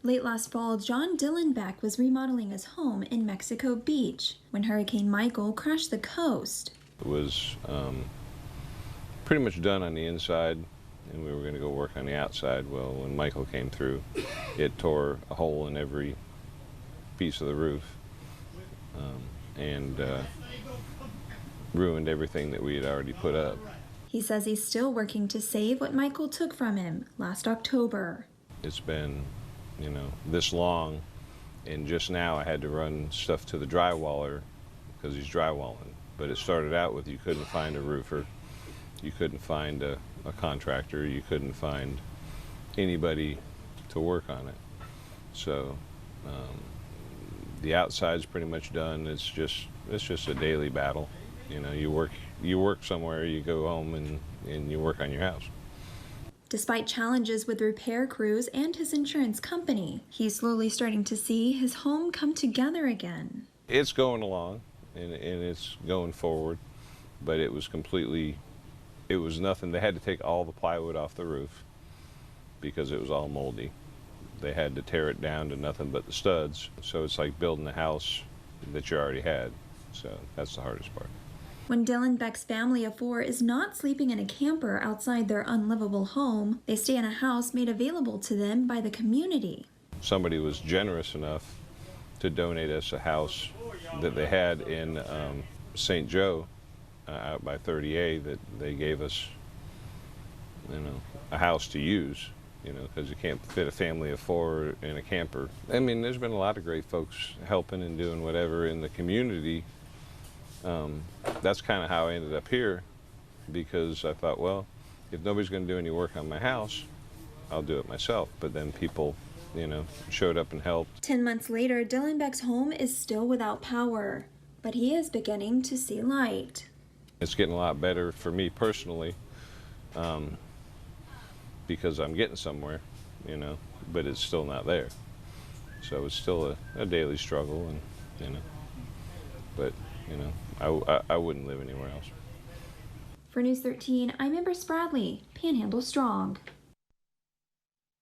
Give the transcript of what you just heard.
Late last fall, Jon Dillenbeck was remodeling his home in Mexico Beach when Hurricane Michael crashed the coast. It was pretty much done on the inside, and we were going to go work on the outside. Well, when Michael came through, it tore a hole in every piece of the roof and ruined everything that we had already put up. He says he's still working to save what Michael took from him last October. It's been, this long, and just now I had to run stuff to the drywaller because he's drywalling. But it started out with you couldn't find a roofer, you couldn't find a contractor, you couldn't find anybody to work on it. So the outside's pretty much done. It's just a daily battle. You work somewhere, you go home and you work on your house. Despite challenges with repair crews and his insurance company, he's slowly starting to see his home come together again. It's going along and it's going forward, but it was nothing. They had to take all the plywood off the roof because it was all moldy. They had to tear it down to nothing but the studs. So it's like building a house that you already had. So that's the hardest part. When Dillenbeck's family of 4 is not sleeping in a camper outside their unlivable home, they stay in a house made available to them by the community. Somebody was generous enough to donate us a house that they had in St. Joe, out by 30A, that they gave us, a house to use, because you can't fit a family of 4 in a camper. I mean, there's been a lot of great folks helping and doing whatever in the community. That's kind of how I ended up here, because I thought, well, if nobody's going to do any work on my house, I'll do it myself. But then people, showed up and helped. 10 months later, Dillenbeck's home is still without power, but he is beginning to see light. It's getting a lot better for me personally, because I'm getting somewhere, but it's still not there. So it's still a daily struggle, and but I wouldn't live anywhere else. For News 13, I'm Amber Spradley, Panhandle Strong.